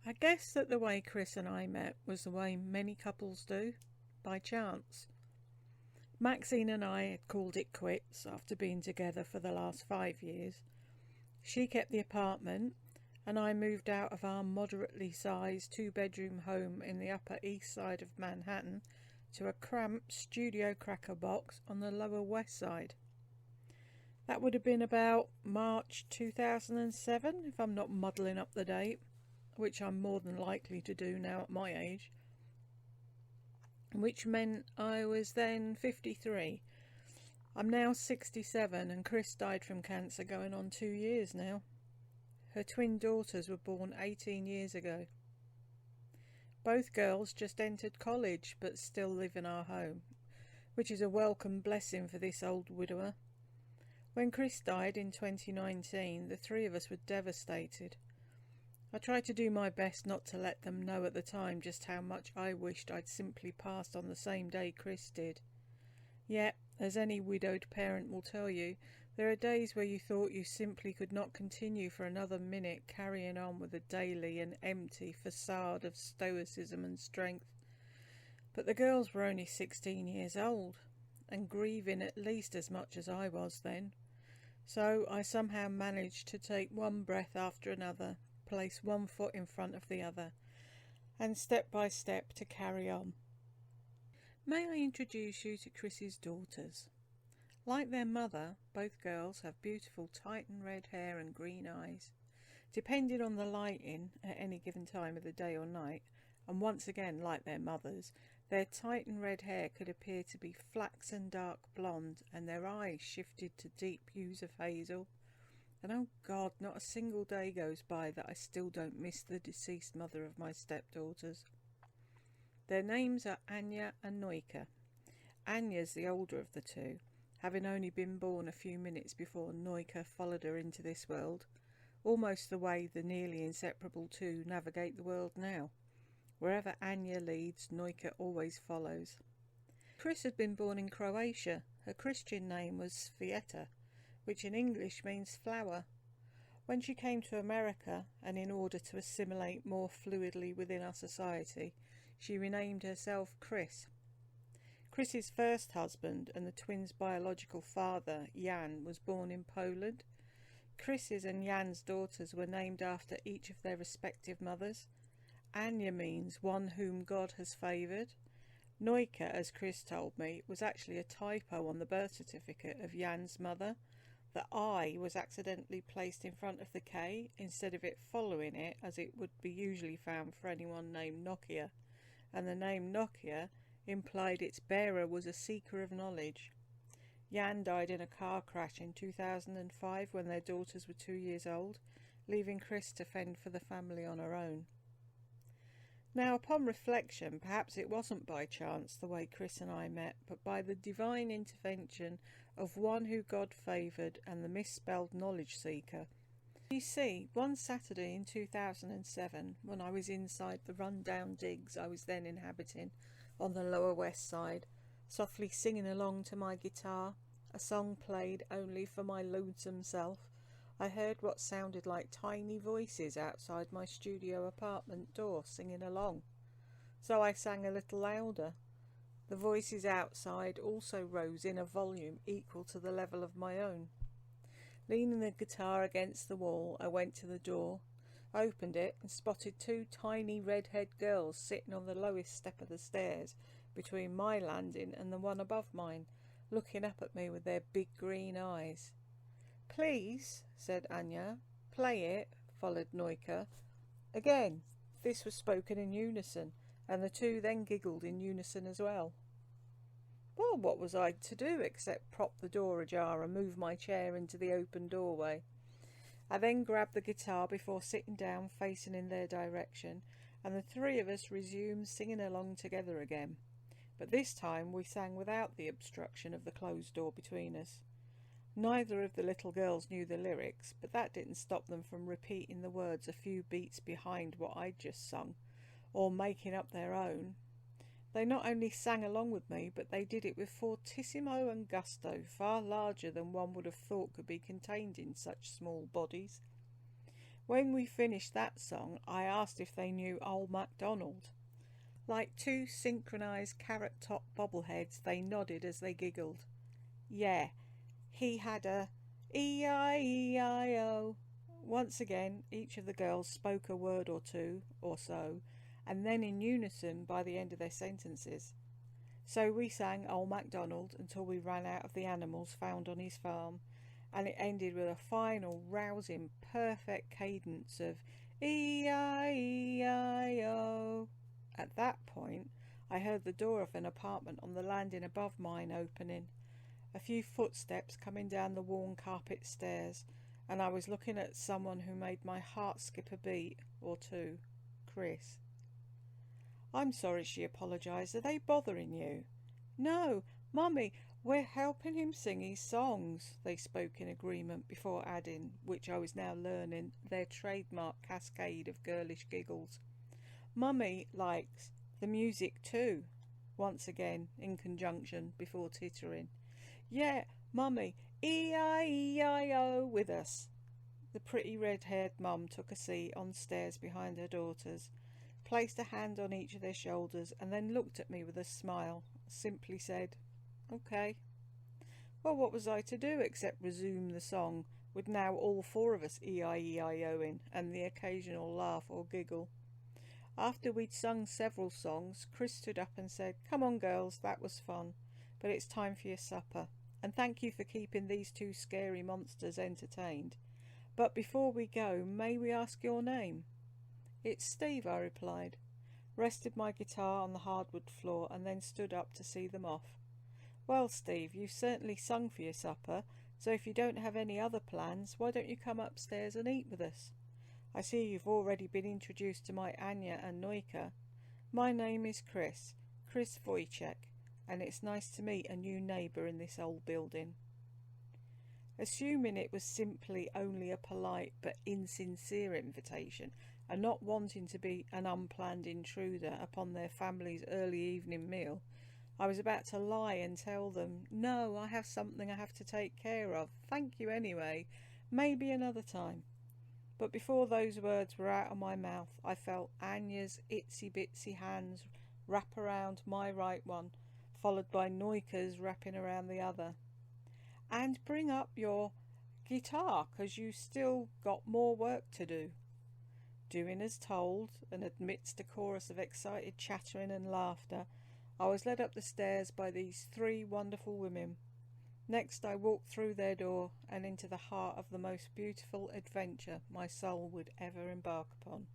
I guess that the way Chris and I met was the way many couples do, by chance. Maxine and I had called it quits after being together for the last 5 years. She kept the apartment, and I moved out of our moderately sized 2-bedroom home in the Upper East Side of Manhattan to a cramped studio cracker box on the Lower West Side. That would have been about March 2007, if I'm not muddling up the date, which I'm more than likely to do now at my age, which meant I was then 53. I'm now 67, and Chris died from cancer going on 2 years now. Her twin daughters were born 18 years ago. Both girls just entered college but still live in our home, which is a welcome blessing for this old widower. When Chris died in 2019, the three of us were devastated. I tried to do my best not to let them know at the time just how much I wished I'd simply passed on the same day Chris did. Yet, as any widowed parent will tell you, there are days where you thought you simply could not continue for another minute carrying on with a daily and empty facade of stoicism and strength. But the girls were only 16 years old, and grieving at least as much as I was then. So I somehow managed to take one breath after another, place one foot in front of the other, and step by step to carry on. May I introduce you to Chris's daughters? Like their mother, both girls have beautiful Titan red hair and green eyes. Depending on the lighting at any given time of the day or night, and once again like their mothers, their Titan red hair could appear to be flaxen dark blonde, and their eyes shifted to deep hues of hazel. And oh God, not a single day goes by that I still don't miss the deceased mother of my stepdaughters. Their names are Anya and Noika. Anya's the older of the two, having only been born a few minutes before Noika followed her into this world, almost the way the nearly inseparable two navigate the world now. Wherever Anya leads, Noika always follows. Chris had been born in Croatia. Her Christian name was Sveta, which in English means flower. When she came to America, and in order to assimilate more fluidly within our society, she renamed herself Chris. Chris's first husband and the twins' biological father, Jan, was born in Poland. Chris's and Jan's daughters were named after each of their respective mothers. Anya means one whom God has favoured. Noika, as Chris told me, was actually a typo on the birth certificate of Jan's mother. The I was accidentally placed in front of the K instead of it following it, as it would be usually found for anyone named Nokia, and the name Nokia implied its bearer was a seeker of knowledge. Jan died in a car crash in 2005 when their daughters were 2 years old, leaving Chris to fend for the family on her own. Now, upon reflection, perhaps it wasn't by chance the way Chris and I met, but by the divine intervention of one who God favoured and the misspelled knowledge seeker. You see, one Saturday in 2007, when I was inside the run-down digs I was then inhabiting on the Lower West Side, softly singing along to my guitar, a song played only for my lonesome self, I heard what sounded like tiny voices outside my studio apartment door singing along. So I sang a little louder. The voices outside also rose in a volume equal to the level of my own. Leaning the guitar against the wall, I went to the door, opened it, and spotted 2 tiny red-haired girls sitting on the lowest step of the stairs between my landing and the one above mine, looking up at me with their big green eyes. "Please," said Anya. "Play it," followed Noika. Again, this was spoken in unison, and the two then giggled in unison as well. Well, what was I to do except prop the door ajar and move my chair into the open doorway? I then grabbed the guitar before sitting down facing in their direction, and the three of us resumed singing along together again. But this time we sang without the obstruction of the closed door between us. Neither of the little girls knew the lyrics, but that didn't stop them from repeating the words a few beats behind what I'd just sung, or making up their own. They not only sang along with me, but they did it with fortissimo and gusto, far larger than one would have thought could be contained in such small bodies. When we finished that song, I asked if they knew Old MacDonald. Like two synchronised carrot-top bobbleheads, they nodded as they giggled. Yeah, he had a E-I-E-I-O. Once again, each of the girls spoke a word or two, or so, and then in unison by the end of their sentences. So we sang Old MacDonald until we ran out of the animals found on his farm, and it ended with a final, rousing, perfect cadence of E-I-E-I-O. At that point, I heard the door of an apartment on the landing above mine opening, a few footsteps coming down the worn carpet stairs, and I was looking at someone who made my heart skip a beat or two. Chris. I'm sorry, she apologised. Are they bothering you? No, Mummy, we're helping him sing his songs, they spoke in agreement before adding, which I was now learning, their trademark cascade of girlish giggles. Mummy likes the music too, once again in conjunction before tittering. Yeah, Mummy, E-I-E-I-O with us. The pretty red-haired mum took a seat on stairs behind her daughters, placed a hand on each of their shoulders, and then looked at me with a smile, simply said, OK. Well, what was I to do except resume the song, with now all four of us E-I-E-I-O-ing, and the occasional laugh or giggle. After we'd sung several songs, Chris stood up and said, Come on, girls, that was fun, but it's time for your supper, and thank you for keeping these two scary monsters entertained. But before we go, may we ask your name? It's Steve, I replied, rested my guitar on the hardwood floor, and then stood up to see them off. Well, Steve, you've certainly sung for your supper, so if you don't have any other plans, why don't you come upstairs and eat with us? I see you've already been introduced to my Anya and Noika. My name is Chris Wojciech, and it's nice to meet a new neighbour in this old building. Assuming it was simply only a polite but insincere invitation, and not wanting to be an unplanned intruder upon their family's early evening meal, I was about to lie and tell them, No, I have something I have to take care of. Thank you anyway. Maybe another time. But before those words were out of my mouth, I felt Anya's itsy-bitsy hands wrap around my right one, followed by Noika's wrapping around the other. And bring up your guitar, 'cause you still got more work to do. Doing as told, and amidst a chorus of excited chattering and laughter, I was led up the stairs by these three wonderful women. Next I walked through their door and into the heart of the most beautiful adventure my soul would ever embark upon.